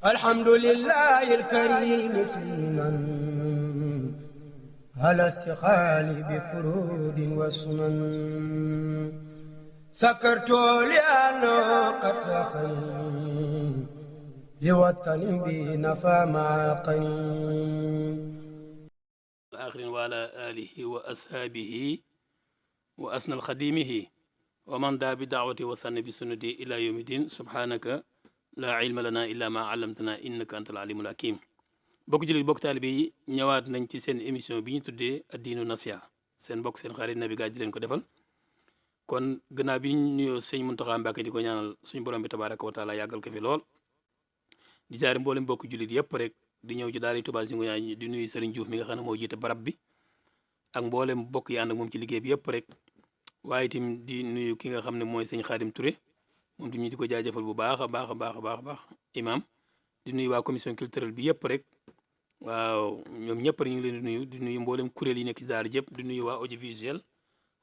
الحمد لله الكريم سلما على استقال بفرود وسنن سكرت لأنه قد سخني لوطن بنفى مع القنين الآخرين وعلى آله وأصحابه وأسنى الخديمه ومن دعا بدعوته وسن بسنته إلى يوم الدين سبحانك لا علم لنا إلا ما علمتنا إنك أنت العليم الحكيم bokk jullit bokk taalibe yi ñëwaat nañ ci seen émission bi ñu tuddee addiinu nasiha seen bokk seen xarit Naby Gadji leen ko defal kon gannaaw bi ñu nuyoo sëñ Muntaxa Mbàkke di ko ñaanal suñu borom bi tabaaraka wa taala yàggal ko fi lool di jaari mboolem bokk jullit yëpp rek di ñëw ci daara Touba Zingoña di nuyu Serigne Diouf mi nga xam ne moo jiite barab bi ak mboolem bokk yi ànd ak moom ci liggéey bi yëpp rek waaye itam di nuyu ki nga xam ne mooy sëñ Xaadim Touré moom tamit ñu di ko jaajëfal bu baax a baax a baax a baax a baax imam di nuyu waa commission culturelle bi yëpp rek waaw ñoom ñëpp rek ñu ngi leen di nuyu mboolem kuréel yi nekk ci daara jëpp di nuyu waa audiovisuel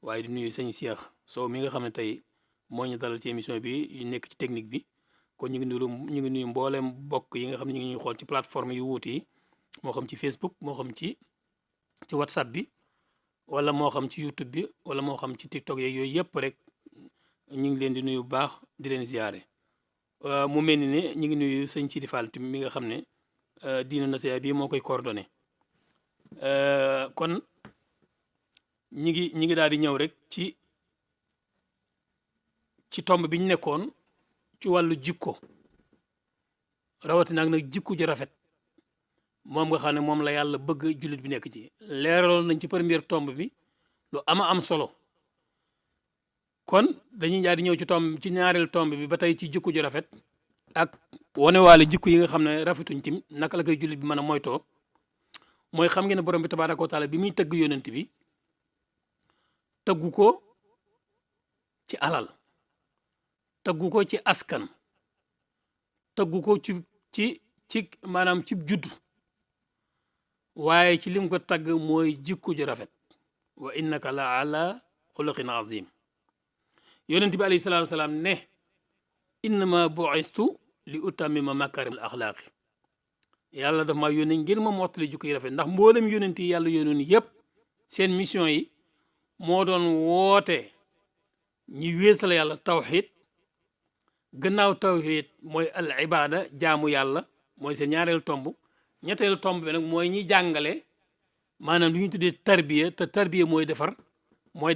waaye di nuyu sëñ Cheikh Sow mi nga xam ne tey moo ñu dalal ci émission bi yu nekk ci technique bi kon ñu ngi nuyu mboolem bokk yi nga xam ne ñu ngi ñuy xool ci plateforme yu wuute yi moo xam ci Facebook moo xam ci WhatsApp bi wala moo xam ci YouTube bi wala moo xam ci TikTok yeeg yooyu yëpp rek ñu ngi leen di nuyu bu baax di leen ziare mu mel ni ne ñu ngi nuyu sëñ Sidi Fall tamit mi nga xam ne diinu nasiha bi moo koy coordonné kon ñi ngi daal di ñëw rek ci tomb bi ñu nekkoon ci wàllu jikko rawatina nag jikko ju rafet moom nga xam ne moom la yàlla bëgg jullit bi nekk ci leeraloon nañ ci première tomb bi lu am solo kon dañuy daal di ñëw ci ñaareel tomb bi ba tey ci jikko ju rafet ak wanewaale jikko yi nga xam ne rafetuñ tim naka la koy jullit bi mën a moytoo mooy xam ngeen ne borom bi tabaaraka wa taala bi muy tëgg yonent bi tëggu ko ci alal tëggu ko ci askan tëggu ko ci maanaam ci judd waaye ci lim ko tagg mooy jikko ju rafet wa innaka la ala xuluqin azim yonent bi alayhi salaatu wasalaam ne innama bu'istu li utammima makarim al axlaaqi yàlla daf maa yónni ngir ma mottali jikko yi rafet ndax mboolem yónent yi yàlla yónnoon yëpp seen mission yi moo doon woote ñi wéetal yàlla tawxid gannaaw tawxid mooy al ibada jaamu yàlla mooy seen ñaareelu tomb ñetteelu tomb bi nag mooy ñi jàngale maanaam lu ñu tuddee tarbiya te tarbiya mooy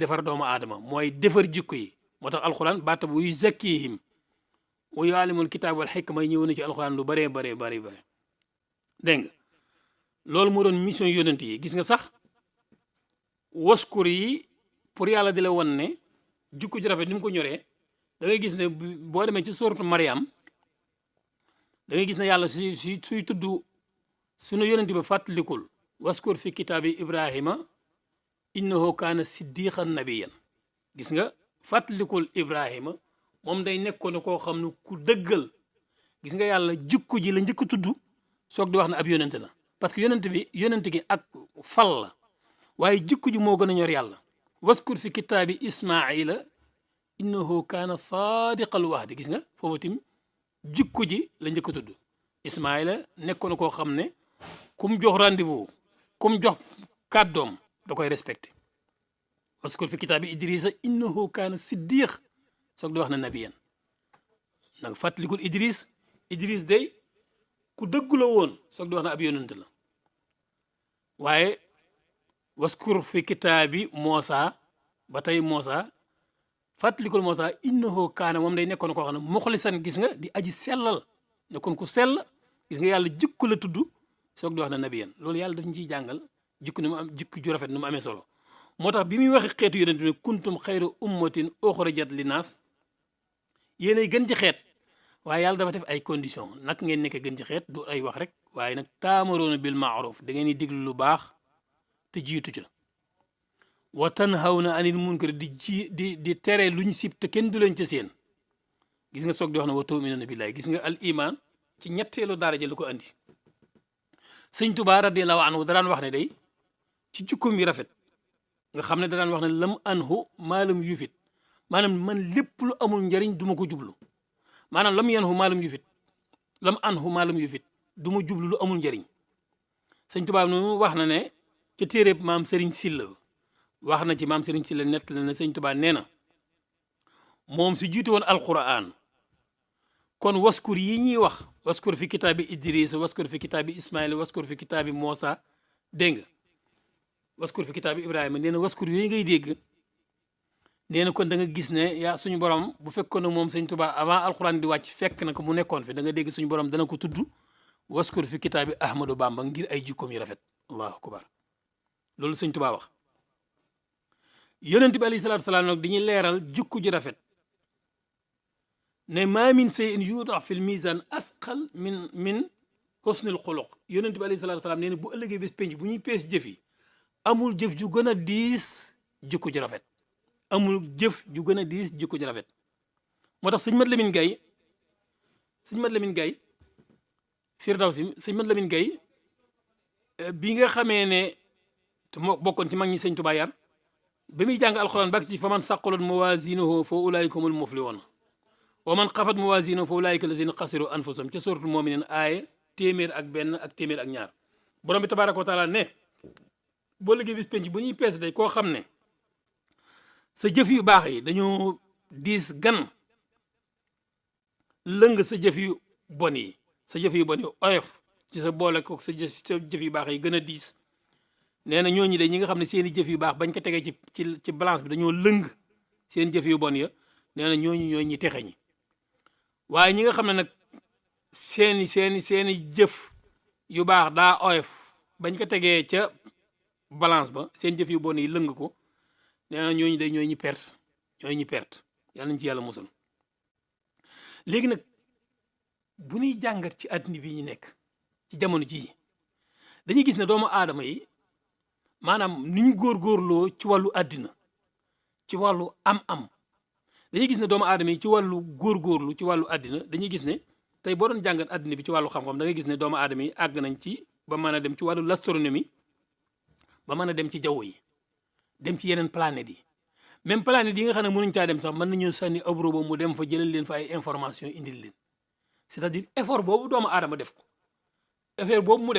defar doomu aadama mooy defar jikko yi moo tax alxuraan baata bu yuzakkihim wa yuallimul kitaab wal xikma ñëw na ci alxuraan lu bëree bëri dégg nga loolu moo doon mission yonent yi gis nga sax waskur yi pour yàlla di la won ne jikko ju rafet ni mu ko ñoree da ngay gis ne boo demee ci sourate Mariam da ngay gis ne yàlla suy tudd sunu yonent ba fàttalikul waskur fi kitaabi Ibrahima innahu kaana siddiqan nabiyan gis nga fàttalikul Ibrahima moom day nekkoon koo xam ne ku dëggal gis nga yàlla jikko ji la njëkk tudd soog di wax ne ab yonent la parce que yonent gi ak fal la waaye jikko ji moo gën a ñor yàlla waskur fi kitaabi Ismaila innahu kaana saadiqal wa'di gis nga foofu tim jikko ji la njëkk tudd Ismaila nekkoon koo xam ne kum jox rendez-vous kum jox kàddoom da koy respecté waskur fi kitaabi Idrissa innahu kaana siddiq soog di wax na nabiyan nag fàttalikul Idris day ku dëggu la woon soog di wax na ab yonent la waaye waskur fi kitaabi Moosa ba tey Moosa fàttalikul Moosa innahu kaana moom day nekkoon koo xam ne muxlisan gis nga di aji sellal nekkoon ku sell gis nga yàlla jikko la tudd soog di wax na nabiyan loolu yàlla daf ñu ciy jàngal jikko ni mu am jikko ju rafet ni mu amee solo moo tax bi muy waxe xeetu yonent bi ne kuntum xayra ummatin uxrijat linnaas yéenay gën ci xeet waaye yàlla dafa def ay condition nag ngeen nekk gën ci xeet du ay wax rek waaye nag taamaroona bil maaruf da ngeen di diglu lu baax te jiitu ca wa tanhawna anil munkar di tere luñ sib te kenn du leen ca seen gis nga soog di wax ne wa tu'minuna billahi gis nga al iman ci ñetteelu daraja la ko andi sëñ Tuubaa radiyallahu anhu daraan wax ne day ci jukkoom yi rafet nga xam ne daraan wax ne lam anhu maalam yufit maanaam man lépp lu amul njariñ duma ko jublu maanaam lam yanhu maalam yufit lam anhu maa lam yufit du ma jublu lu amul njëriñ sëñ Tuubaa nu wax na ne ca téeréb maam Serigne Sylla wax na ci maam Serigne Sylla nett la ne sëñ Tuubaa nee na moom su jiitu woon alquran kon waskur yi ñuy wax waskur fi kitaabi Idris waskur fi kitaabi Ismaïl waskur fi kitaabi Moussa dégg nga waskur fi kitaabi Ibrahima nee na waskur yooyu ngay dégg nee na kon da nga gis ne yaa suñu borom bu fekkoon ne moom sëñ Tuubaa avant alquran di wàcc fekk na ko mu nekkoon fi da nga dégg suñu borom dana ko tudd waskur fi kitaabi Ahmadou Bamba ngir ay jikkoom yu rafet allahu akbar loolu sëñ Tuubaa wax yonent bi alayhi salaatu salaam nag dañuy leeral jikko ju rafet ne maa min shay'in yuudax fil mizan asqal min husnil xuluq yonent bi alayhi salaatu salaam nee na bu ëllëgee bés penc bu ñuy pees jëf yi amul jëf ju gën a diis jikko ju rafet amul jëf ju gën a diis jikko ju rafet moo tax sëñ Mat Lamin Gay Firdawsi sëñ Mat Lamin Gay bi nga xamee ne te moo bokkoon ci mag ñi sëñ Tuubaa yar ba muy jàng alxuraan bak ci fa man saqulat mawazinuhu fa ulaa'ika humul muflihuun wa man xafat mawazinuhu fa ulaa'ika lazina xasiru anfusahum ca suratul mu'minin aaya téeméer ak benn ak téeméer ak ñaar borom bi tabaaraka wa taala ne boo liggéey bis penc bu ñuy peese day koo xam ne sa jëf yu baax yi dañoo diis gan lëng sa jëf yu bon yi oyof ci sa boole ko sa jëf yu baax yi gën a diis nee na ñooñu de ñi nga xam ne seeni jëf yu baax bañ ko tegee ci balance bi dañoo lëng seen jëf yu bon ya nee na ñooñu ñi texe ñi waaye ñi nga xam ne nag seeni jëf yu baax daa oyof bañ ko tegee ca balance ba seen jëf yu bon yi lëng ko nee na ñooñu de ñooy ñi perte yàlla nañ ci yàlla musal léegi nag bu ñuy jàngat ci àddina bi ñu nekk ci jamono jii dañuy gis ne doomu aadama yi maanaam niñ góorgóorloo ci wàllu àddina ci wàllu am-am dañuy gis ne doomu aadama yi ci wàllu góorgóorlu ci wàllu àddina dañuy gis ne tey boo doon jàngat àddina bi ci wàllu xam-xam da ngay gis ne doomu aadama yi àgg nañ ci ba mën a dem ci wàllu l'astronomie ba mën a dem ci jaww yi dem ci yeneen planètes yi même planètes yi nga xam ne mënuñ caa dem sax mën nañoo sànni ab robot mu dem fa jëlal leen fa ay information indil leen c'est-à-dire effort boobu doomu aadama def ko effort boobu mu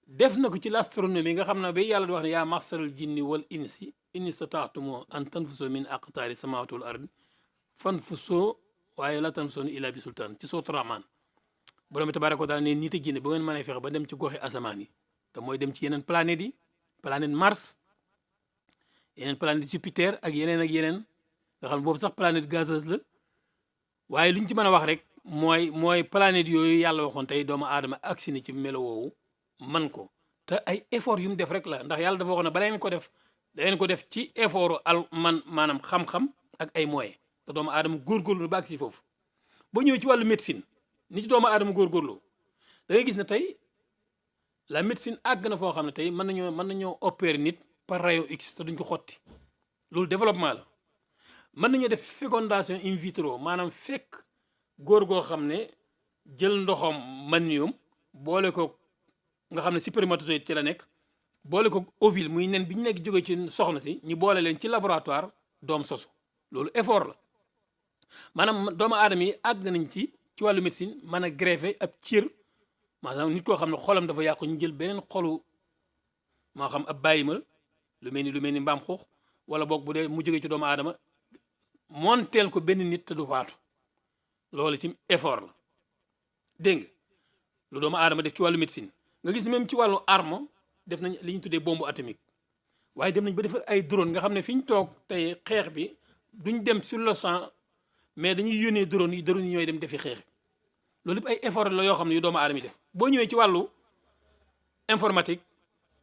def na ko ci l'astronomie nga xam ne ba yàlla di wax ne yaa masaral jinni wal insi in istata'tum an tanfusu min aqtaari samawati wal ardi fanfusu waaye la tanfusuna illa bi sultaan ci sootu Rahmaan borom bi tabaaraka wa taala ne nit ak jinne ba ngeen mën a fexe ba dem ci goxi asamaan yi te mooy dem ci yeneen planètes yi planète Mars yeneen planète Jupiter ak yeneen nga xam ne boobu sax planète gazeuse la waaye li ñu ci mën a wax rek mooy planète yooyu yàlla waxoon tey doomu aadama agsi na ci melo woowu man ko te ay effort yu mu def rek la ndax yàlla dafa waxoon ne bala ngeen ko def da ngeen ko def ci effort maanaam xam-xam ak ay moyens te doomu aadama góorgóorlu ba agsi foofu boo ñëwee ci wàllu médecine ni ci doomu aadama góorgóorloo da ngay gis ne tey la médecine àgg na foo xam ne tey mën nañoo opérer nit par rayon X te duñ ko xotti loolu développement la mën nañoo def fécondation in vitro maanaam fekk góor goo xam ne jël ndoxam manium boole ko nga xam ne spermatozoïde ci la nekk boole ko ovule muy nen bi ñu nekk jóge ci soxna si ñu boole leen ci laboratoire doom sosu loolu effort la maanaam doomu aadama yi àgg nañ ci wàllu médecine mën a greffer ab cër maanaam nit koo xam ne xolam dafa yàqu ñu jël beneen xolu moo xam ab bàyyi ma lu mel ni mbaam xuux wala boog bu dee mu jóge ci doomu aadama monteel ko benn nit te du faatu loolu ci effort la dégg nga lu doomu aadama def ci wàllu médecine nga gis ne même ci wàllu arme def nañ li ñu tuddee bombe atomique waaye dem nañ ba defar ay drone nga xam ne fi ñu toog tey xeex bi duñ dem sur le champ mais dañuy yónnee drone yi ñooy dem defi xeex loolu yëpp ay effort la yoo xam ne yu doomu aadama yi def boo ñëwee ci wàllu informatique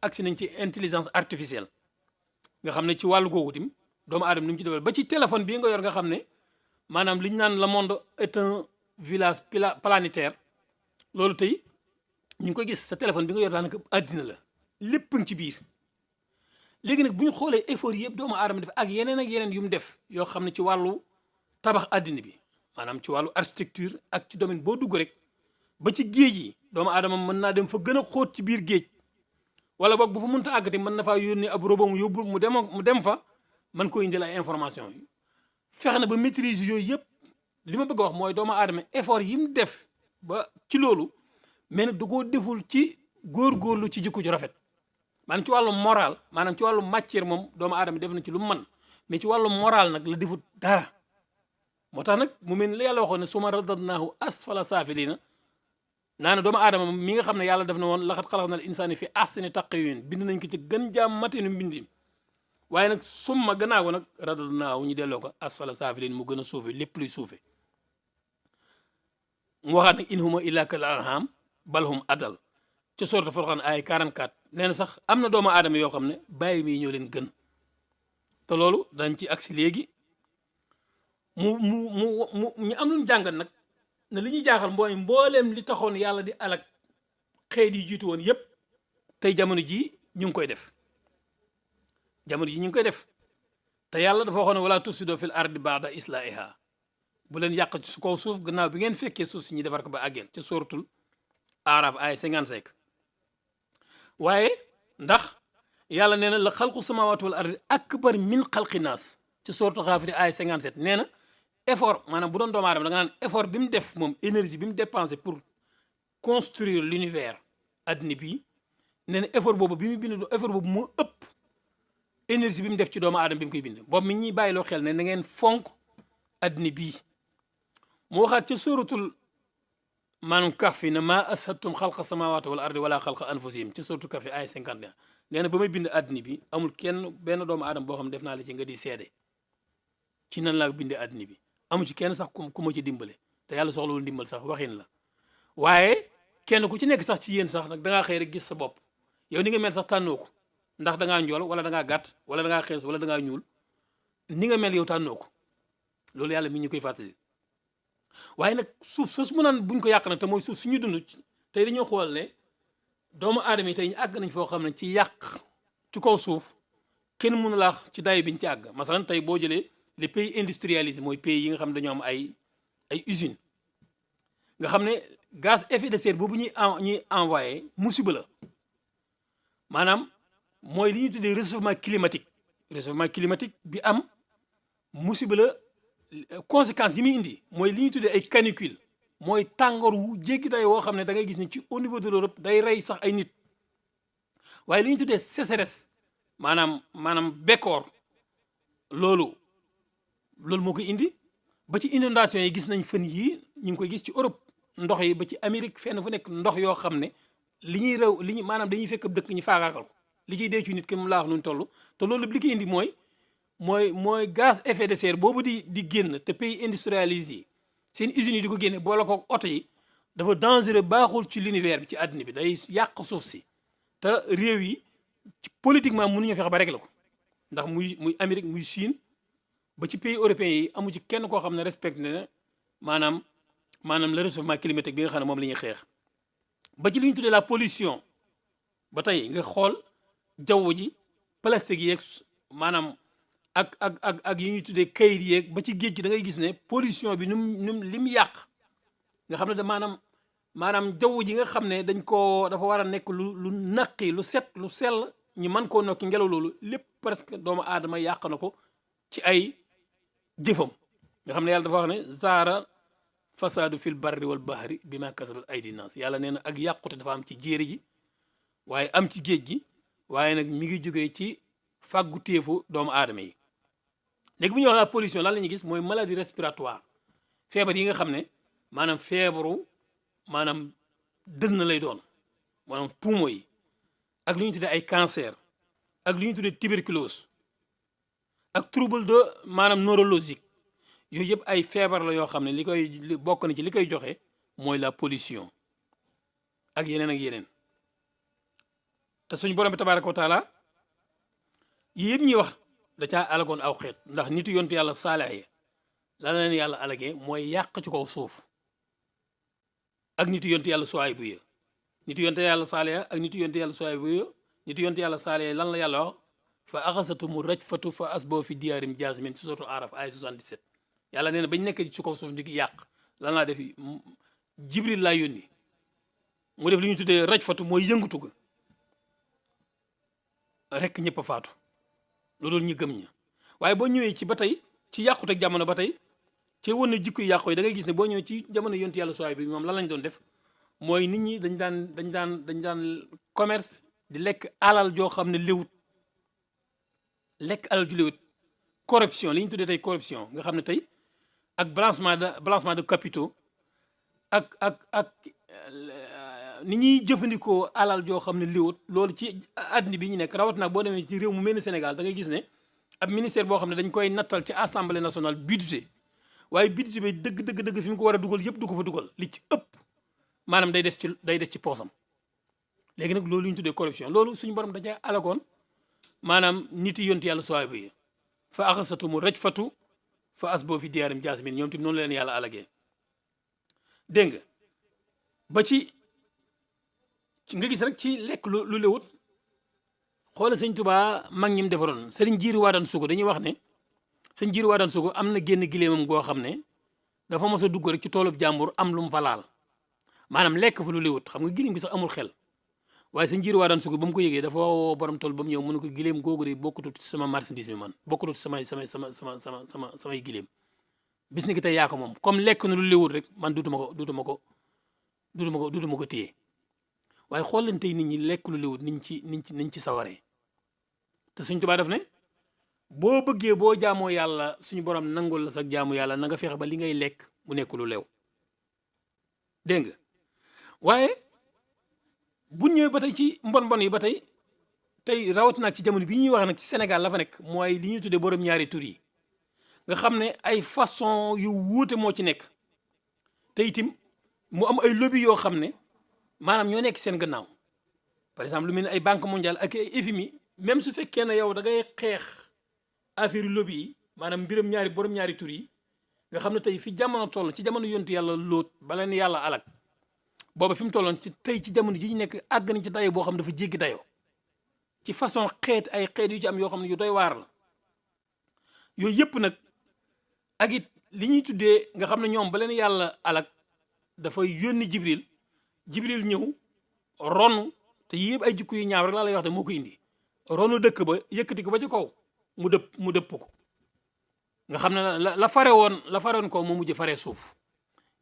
agsi nañ ci intelligence artificielle nga xam ne ci wàllu googu tim doomu aadama ni mu ci defal ba ci téléphone bii nga yor nga xam ne maanaam li ñu naan le monde est un village planétaire loolu tey ñu ngi koy gis sa téléphone bi nga yor daanaka àddina la lépp ngi ci biir léegi nag bu ñu xoolee effort yëpp doomu aadama def ak yeneen yu mu def yoo xam ne ci wàllu tabax àddina bi maanaam ci wàllu architecture ak ci domaine boo dugg rek ba ci géej yi doomu aadama mën naa dem fa gën a xóot ci biir géej wala boog bu fa mënta àggati mën na faa yónnee ab robot mu yóbbu mu dem fa mën ko indil ay information yi fexe na ba maîtrise yooyu yëpp li ma bëgg a wax mooy doomu aadama effort yi mu def ba ci loolu mais nag du ko deful ci góorgóorlu ci jikko ju rafet maanaam ci wàllu moral maanaam ci wàllu matière moom doomu aadama def na ci lu mu mën mais ci wàllu moral nag la defut dara moo tax nag mu mel ni la yàlla waxoon ne suma radadnaahu asfala saafiliina naa ne doomu aadama mi nga xam ne yàlla def na woon laxat xalaqnal insaani fi ahsani taqwiim bind nañ ko ci gën jaam matinu mbindim waaye nag summa gannaaw nag radadnaahu ñu delloo ko asfala saafiliin mu gën a suufe lépp luy suufe mu waxaat nag in huma illa kal an'aam bal hum adal ca sourate Furqaan ay 44 nee na sax am na doomu aadama yoo xam ne bàyyi mi ñoo leen gën te loolu dañ ci agsi léegi ñu am luñu jàngat nag ne li ñuy jaaxal mooy mbooleem li taxoon yàlla di alak xeet yi jiitu woon yépp tey jamono jii ñu ngi koy def jamono ji ñu ngi koy def te yàlla dafa waxoon ne wala tufsido fil ardi ba'da islaahiha bu leen yàq ci su kaw suuf gannaaw bi ngeen fekkee suuf si ñu defar ko ba àggeel ci suratul Araf ay 55 waaye ndax yàlla nee na la xalqu samawati wal ardi akbar min xalqi naas ci suratul Xaafir ay 57 nee na effort maanaam bu doon doomu aadama da nga naan effort bi mu def moom énergie bi mu dépensé pour construire l'univers adduna bii nee na effort boobu bi mu bind effort boobu moo ëpp énergie bi mu def ci doomu aadama bi mu koy bind boobu mi ñuy bàyyiloo xel ne na ngeen fonk adduna bii mu waxaat ci suratul maanaam Kahfi ne maa ashadtum xalqa samawati wal ardi wala xalqa anfusihim ci suratul Kahfi ay 51 nee na ba may bind adduna bi amul kenn benn doomu aadama boo xam ne def naa la ci nga di seede ci nan laa bindee adduna bi amu ci kenn sax ku ma ci dimbale te yàlla soxlawul dimbal sax waxin la waaye kenn ku ci nekk sax ci yéen sax nag da ngaa xëy rek gis sa bopp yow ni nga mel sax tànnoo ko ndax da ngaa njool wala da ngaa gàtt wala da ngaa xees wala da ngaa ñuul ni nga mel yow tànnoo ko loolu yàlla mi ñu koy fàttali waaye nag suuf soosu mu naan buñ ko yàq nag te mooy suuf suñu dund tey dañoo xool ne doomu aadama yi tey ñu àgg nañ foo xam ne ci yàq ci kaw suuf kenn mënu laax ci dayo biñ ci àgg masalan tey boo jëlee les pays industrialisés mooy pays yi nga xam ne dañoo am ay usines nga xam ne gaz effet de serre boobu ñuy envoyé musiba la maanaam mooy li ñuy tuddee réchauffement climatique bi am musiba la conséquences yi muy indi mooy li ñuy tuddee ay canicule mooy tàngoor wu jéggi day woo xam ne da ngay gis ne ci au niveau de l'Europe day rey sax ay nit waaye li ñuy tuddee sécheresse maanaam bekkoor loolu moo koy indi ba ci inondation yi gis nañ fan yii ñu ngi koy gis ci Europe ndox yi ba ci Amérique fenn fu nekk ndox yoo xam ne li ñuy rew li ñu maanaam dañuy fekk dëkk ñu faagaakal ko li ciy dee ci nit ki mu laax nuñ toll te loolu li koy indi mooy gaz effet de serre boobu di génn te pays industrialisés yi seen usines yi di ko génne boole ko oto yi dafa dangereux baaxul ci l'univers bi ci àdduna bi day yàq suuf si te réew yi politiquement mënuñu fexe ba régler ko ndax muy Amérique muy Chine ba ci pays européens yi amu ci kenn koo xam ne respecté na maanaam le réchauffement climatique bi nga xam ne moom la ñuy xeex ba ci li ñu tuddee la pollution ba tey nga xool jaww ji plastique yeeg maanaam ak yi ñuy tuddee kayit yeeg ba ci géej gi da ngay gis ne pollution bi num li mu yàq nga xam ne da maanaam jaww ji nga xam ne dafa war a nekk lu naqi lu set lu sell ñu mën koo nokki ngelaw loolu lépp presque doomu aadama yàq na ko ci ay jëfam nga xam ne yàlla dafa wax ne zaara fasaadu fil barri wal bahri bi ma kasabat aydi naas yàlla nee na ak yàqute dafa am ci jéeri ji waaye am ci géej gi waaye nag mi ngi jógee ci fàggu téefu doomu aadama yi léegi bu ñuy wax la pollution lan la ñuy gis mooy maladie respiratoire feebar yi nga xam ne maanaam feebaru maanaam dënn lay doon maanaam poumon yi ak li ñu tuddee ay cancer ak li ñu tuddee tuberculose ak trouble de maanaam neurologique yooyu yëpp ay feebar la yoo xam ne li bokk na ci li koy joxe mooy la pollution ak yeneen te suñu borom bi tabaaraka wa taala yii yëpp ñuy wax da caa alagoon aw xeet ndax nitu yontu yàlla saalix yi la leen yàlla alagee mooy yàq ci kaw suuf ak nitu yontu yàlla suwaay bu ya nitu yontu yàlla saalix ak nitu yontu yàlla suwaay bu ya nitu yontu yàlla saalix lan la yàlla wax fa axasatumu rajfatu fa asboo fi diyaarim jaasimin ci sotu araf ay 77 yàlla nee na bañ nekk ci kaw suuf di yàq lan laa def jibril laa yónni mu def li ñu tuddee rajfatu mooy yëngatu ga rek ñëpp a faatu loolu ñu gëm ña waaye boo ñëwee ci ba tey ci yàqute jamono ba tey ci woon na jikko yàqu yi da ngay gis ne boo ñëw ci jamono yontu yàlla sooy bi moom lan lañ doon def mooy nit ñi dañ daan commerce di lekk alal joo xam ne léwut lekk alal ju léwut corruption li ñu tuddee tey corruption nga xam ne tey ak blanchiment de capitaux ak ni ñuy jëfandikoo alal joo xam ne léwut loolu ci àddina bi ñu nekk rawat nag boo demee ci réew mu mel ni Sénégal da ngay gis ne ab ministère boo xam ne dañ koy nattal ci assemblée nationale budget waaye budget bi dëgg fi mu ko war a dugal yëpp du ko fa dugal li ci ëpp maanaam day des ci poosam léegi nag loolu ñu tuddee corruption loolu suñu borom dañaa alagoon maanaam nit yi yonti yàlla sooy bi fa axasatumu rajfatu fa asboo fi diyaarim jaasmin ñoom tamit noonu la leen yàlla alagee dégg nga ba ci nga gis rek ci lekk lu léwut xoolal sëñ Tuubaa mag ñi mu defaroon sëriñ Jiiri Waadaan Sugu dañuy wax ne sëñ Jiiri Waadaan Sugu am na génn gileemam goo xam ne dafa mos a dugg rek ci toolub jàmbur am lu mu fa laal maanaam lekk fa lu léwut xam nga gileem gi sax amul xel waaye sëñ Jiiri Waadaan Sugu ba mu ko yëgee dafa woo borom tool ba mu ñëw mu ne ko gileem googu de bokkutut ci sama marchandise mi man bokkutut samay gileem bis ni ki tey yaa ko moom comme lekk na lu léwut rek man duutuma ko téye waaye xool leen tey nit ñi lekk lu léwut niñ ci sawaree te Sëñ Tuubaa def ne boo bëggee boo jaamoo yàlla suñu borom nangul la sax jaamu yàlla na nga fexe ba li ngay lekk mu nekk lu lew dégg nga waaye bu ñëwee ba tey ci mbon yi ba tey rawat nag ci jamono bi ñuy wax nag ci Sénégal la fa nekk mooy li ñuy tuddee borom ñaari tur yi nga xam ne ay façon yu wuute moo ci nekk te itam mu am ay lobby yoo xam ne maanaam ñoo nekk seen gannaaw par exemple lu mel ne ay banque mondiale ak ay FMI même su fekkee ne yow da ngay xeex affaire lobby yi maanaam mbiram borom ñaari tur yi nga xam ne tey fi jamono toll ci jamono yontu yàlla lóot ba leen yàlla alak booba fi mu tolloon ci tey ci jamono ji ñu nekk àgg nañ ci dayo boo xam ne dafa jéggi dayo ci façon ay xeet yu ci am yoo xam ne yu doy waar la yooyu yëpp nag ak it li ñuy tuddee nga xam ne ñoom ba leen yàlla alak dafa yónni Jibril ñëw ronu te yëpp ay jikko yu ñaaw rek laa lay wax de moo ko indi ronu dëkk ba yëkkati ko ba ci kaw mu dëpp ko nga xam ne la fare woon ko mu mujj fare suuf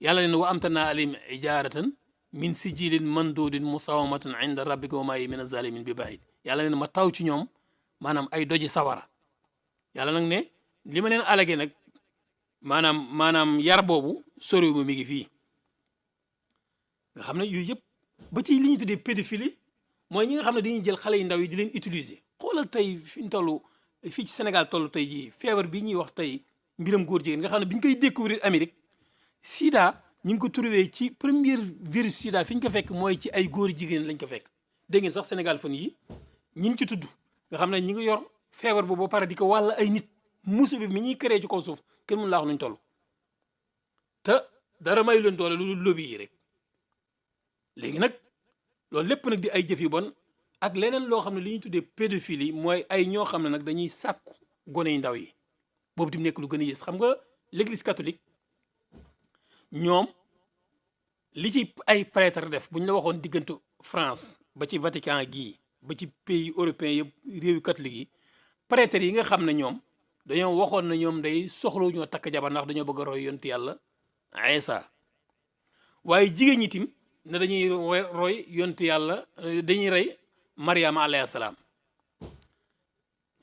yàlla leen wa amtarna alayhim ijaratan min sijilin mandudin musawamatan inda rabbika wa ma hiya min azalimin bi baid yàlla leen ma taw ci ñoom maanaam ay doji sawara yàlla nag ne li ma leen alage nag maanaam yar boobu soriw ma mi ngi fii nga xam ne yooyu yëpp ba ci li ñu tuddee pédophilie mooy ñi nga xam ne dañuy jël xale yu ndaw yi di leen utiliser xoolal tey fi ñu toll fii ci Sénégal toll tey jii feebar bi ñuy wax tey mbiram góor jigéen nga xam ne bi ñu koy découvrir Amérique sida ñu ngi ko trouvé ci premier virus sida fi ñu ko fekk mooy ci ay góor jigéen lañ ko fekk dégg ngeen sax Sénégal fan yi ñin ci tudd nga xam ne ñi ngi yor feebar boobu ba pare di ko wàll ay nit musiba bi mi ñuy créé ci kaw suuf kenn mun laa wax nuñ toll te dara may leen doole lu lobby yi rek léegi nag loolu lépp nag di ay jëf yu bon ak leneen loo xam ne li ñuy tuddee pédophilie mooy ay ñoo xam ne nag dañuy sàkku gone yu ndaw yi boobu tim nekk lu gën a yées xam nga l'église catholique ñoom li ci ay prêtre def bu ñu la waxoon diggante France ba ci Vatican gii ba ci pays européens yëpp réewi catholique yi prêtre yi nga xam ne ñoom dañoo waxoon na ñoom day soxla ñoo takk jabar ndax dañoo bëgg a roy yontu yàlla Isa waaye jigéen ñi tim ne dañuy roy yontu yàlla dañuy rey Mariama alayhi salaam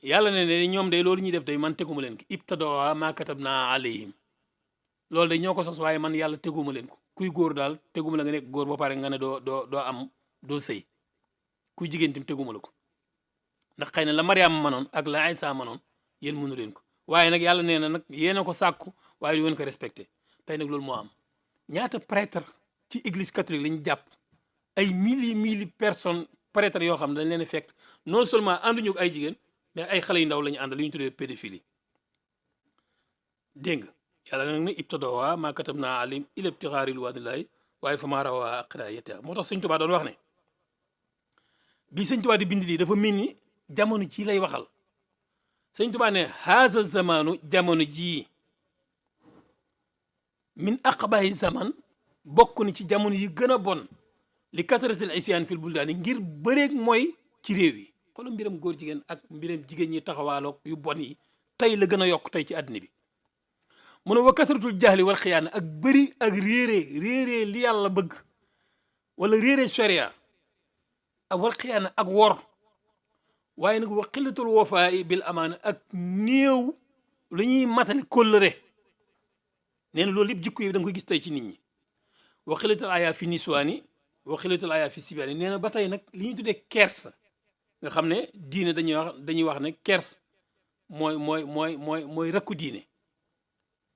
yàlla ne ñoom day loolu ñuy def day man teguma leen ko ibtadaa maa katabnaa alayhim loolu day ñoo ko sos waaye man yàlla teguma leen ko kuy góor daal teguma la nga nekk góor ba pare nga ne doo sëy kuy jigéen tim teguma la ko ndax xëy na la Mariama manoon ak la Isa manoon yéen mënu leen ko waaye nag yàlla nee na nag yéen a ko sàkku waaye du ngeen ko respecté tey nag loolu moo am ñaata prêtre ci église catholique lañu jàpp ay mille personnes prêtre yoo xam ne dañ leen fekk non seulement ànduñu ak ay jigéen mais ay xale yu ndaw la ñu àndal li ñu tuddee pédophilie dégg nga yàlla nag ne ibtadaa maa katabnaa alayhim illaa ibtighaa ridwaanillaahi waaye fa maa rawaa haqqa ri'aayatihaa moo tax sëñ Tuubaa doon wax ne bii sëñ Tuubaa di bind lii dafa mel ni jamono ji lay waxal sëñ Tuubaa ne haza zamanu jamono jii min aqbahi zaman bokk ni ci jamono yi gën a bon li kasratil isyaan fil buldaani ngir bëreeg mooy ci réew yi xoolal mbiram góor jigéen ak mbiram jigéen ñi taxawaaloog yu bon yi tey la gën a yokk tey ci àddina bi mu ne wa kasratul jahli wal xiyaana ak bëri ak réeree li yàlla bëgg wala réeree sharia ak wal xiyaana ak wor waaye nag wa xillatul wafaa bil amaana ak néew lu ñuy matali kóllëre nee na loolu yëpp jikko yi da nga koy gis tey ci nit ñi wa xillatul aya fi niswaani wa xillatul aya fi sibaani nee na ba tey nag li ñuy tuddee kersa nga xam ne diine dañuy wax ne kersa mooy rakku diine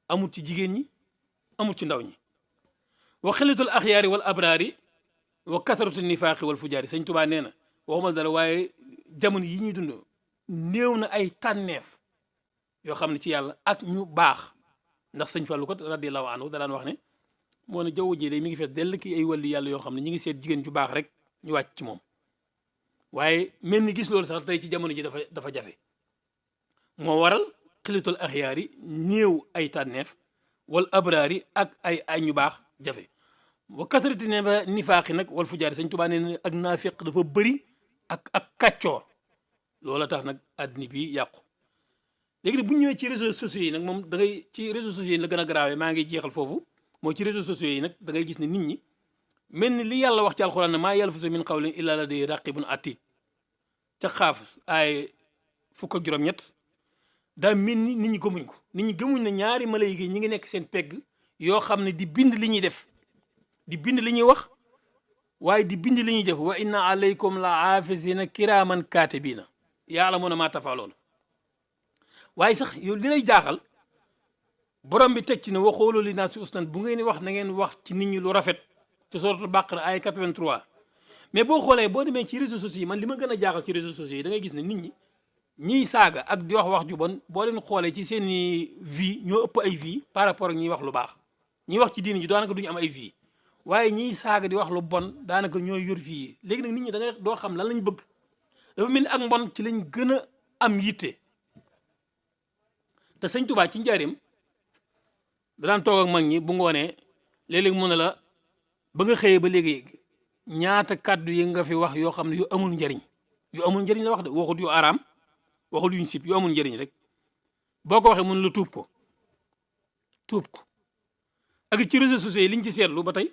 amul ci jigéen ñi amul ci ndaw ñi wa xillatul axyaari wal abraari wa kasratu nifaaqi wal fujaari sëñ Tuubaa nee na waxuma dara waaye jamono yi ñuy dund néew na ay tànneef yoo xam ne ci yàlla ak ñu baax ndax sëñ Fallu ko radiyallahu anhu da daan wax ne moo ne jaww ji mi ngi fees dell ki ay wàllu yàlla yoo xam ne ñi ngi seet jigéen ju baax rek ñu wàcc ci moom waaye mel ni gis loolu sax tey ci jamono ji dafa jafe moo waral xillatul axyaar yi néew ay tànneef wal abraar yi ak ay ñu baax jafe wa kasrati ne ba nifaaqi nag wal fujaari sëñ Tuubaa nee na ak naafiq dafa bëri ak kàccoor loola tax nag àddina bi yàqu léegi nag bu ñu ñëwee ci réseaux sociaux yi nag moom da ngay ci réseaux sociaux yi la gën a garaawee maa ngi jeexal foofu mooy ci réseaux sociaux yi nag da ngay gis ne nit ñi mel ni li yàlla wax ci alxuraan ne maa yalfizu min qawlin illaa ladayhi raqibun atiid ca xaaf ay fukk ak juróom-ñett daa mel ni nit ñi gëmuñ ko nit ñi gëmuñ ne ñaari malayka yi ñi ngi nekk seen pegg yoo xam ne di bind li ñuy def di bind li ñuy wax waaye di bind li ñuy def wa inna alaykum la aafisina kiraaman kaatibiina ya'lamuuna maa taf'aluun waaye sax yow li lay jaaxal borom bi teg ci ne wa quulu linnaasi husnan bu ngeen di wax na ngeen wax ci nit ñi lu rafet te suratul Baqara ay 83 mais boo xoolee boo demee ci réseaux sociaux yi man li ma gën a jaaxal ci réseaux sociaux yi da ngay gis ne nit ñi ñiy saaga ak di wax ju bon boo leen xoolee ci seeni vie ñoo ëpp ay vie par rapport ak ñiy wax lu baax ñiy wax ci diini ji daanaka duñu am ay vie waaye ñiy saaga di wax lu bon daanaka ñooy yor vie yi léegi nag nit ñi da ngay doo xam lan lañ bëgg dafa mel ni ak mbon ci lañ gën a am yitte te sëñ Tuubaa ci njaareem da daan toog ak mag ñi bu ngoonee léeg-léeg mu ne la ba nga xëyee ba léegi ñaata kàddu yi nga fi wax yoo xam ne yu amul njariñ la wax de waxut yu araam waxul yuñ sib yu amul njëriñ rek boo ko waxee mun la tuub ko ak ci réseaux sociaux yi liñ ci seetlu ba tey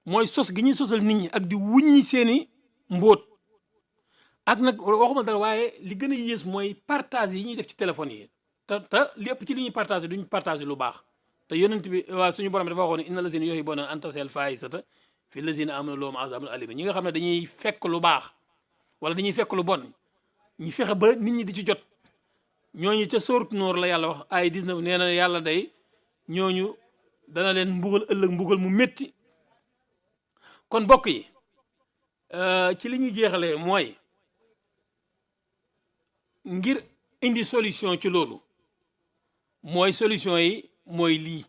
mooy sos gi ñuy sosal nit ñi ak di wuññi seeni mbóot ak nag waxuma dara waaye li gën a yées mooy partage yi ñuy def ci téléphone yi te li ëpp ci li ñuy partage duñ partage lu baax te yonent bi waa suñu borom dafa waxoon ne inna lazina yuhibbuuna an tashiyal faahishata fi lazina aamanu lahum azaabun aliim ñi nga xam ne dañuy fekk lu baax wala dañuy fekk lu bon ñu fexe ba nit ñi di ci jot ñooñu ca sóoratu Noor la yàlla wax ay 19 nee na yàlla day ñooñu dana leen mbugal ëllëg mbugal mu métti kon mbokk yi ci li ñuy jeexalee mooy ngir indi solution ci loolu mooy solution yi mooy lii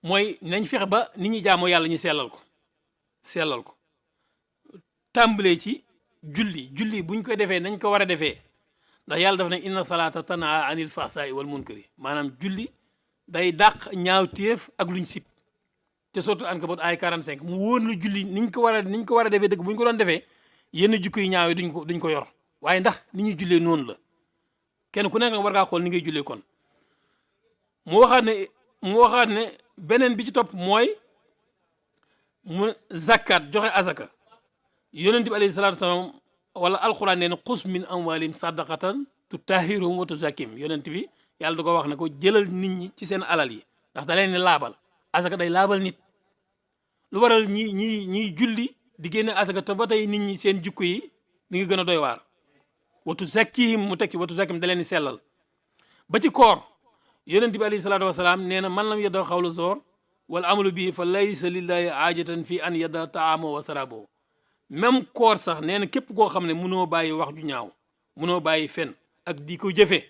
mooy nañ fexe ba nit ñi jaamoo yàlla ñu sellal ko tàmbalee ci julli buñ ko defee nañ ko war a defee ndax yàlla daf ne inna salaata tanhaa anil fahsaa'i wal munkari maanaam julli day dàq ñaawteef ak luñ sib te surtout Ankabut ay 45 mu wóor lu julli niñ ko war a defee dëgg buñ ko doon defee yenn jikko yu ñaaw yi duñ ko yor waaye ndax ni ñuy jullee noonu la kenn ku nekk war ngaa xool ni ngay jullee kon mu waxaat ne beneen bi ci topp mooy mu zakkaat joxe azaka yonent bi alayhi salaatu wasalaam wala alquran nee na xus min amwaalim sadaqatan tutahhiruhum wa tuzakkim yonent bi yàlla da ko wax ne ko jëlal nit ñi ci seen alal yi ndax da leen ne laabal azaka day laabal nit lu waral ñiy julli di génne azaka te ba tey nit ñi seen jikko yi mi ngi gën a doy waar wa tuzakkihim mu teg ci wa tuzakkim da leen di sellal ba ci koor yonent bi alayhi salaatu wasalaam nee na man lam yada xawla zoor wala amalu bii fa laysa lillahi aajatan fi an yada taamo wa sarabo même koor sax nee na képp koo xam ne munoo bàyyi wax ju ñaaw munoo bàyyi fen ak di ko jëfe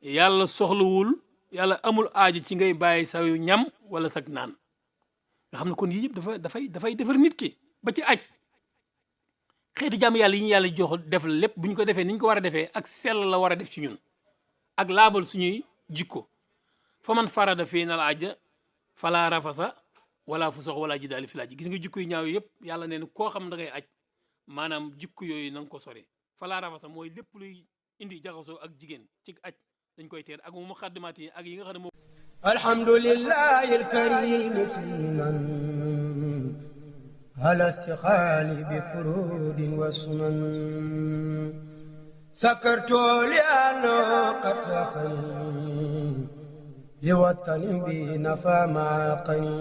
yàlla soxlawul yàlla amul aaju ci ngay bàyyi sa ñam wala sag naan nga xam ne kon yii yëpp dafay defar nit ki ba ci aj xeetu jàmm yàlla yi ñu yàlla jox def la lépp bu ñu ko defee ni ñu ko war a defee ak sell la war a def ci ñun ak laabal suñuy jikko fa man farada fii na la ajja fala rafasa wala fusuq wala jidaali fi laaj gis nga jikko yu ñaaw yëpp yàlla nee na koo xam da ngay aj maanaam jikko yooyu na nga ko sori fala rafasa mooy lépp luy indi jaxasoo ak jigéen ci aj dañ koy teer ak mu muqaddimaat yi ak yi nga xam ne moom alhamdulillahi alkarim silminan ala istiqaali bi furudin wa sunan sakartu li anno qad saxani li watanin bi nafa maa qani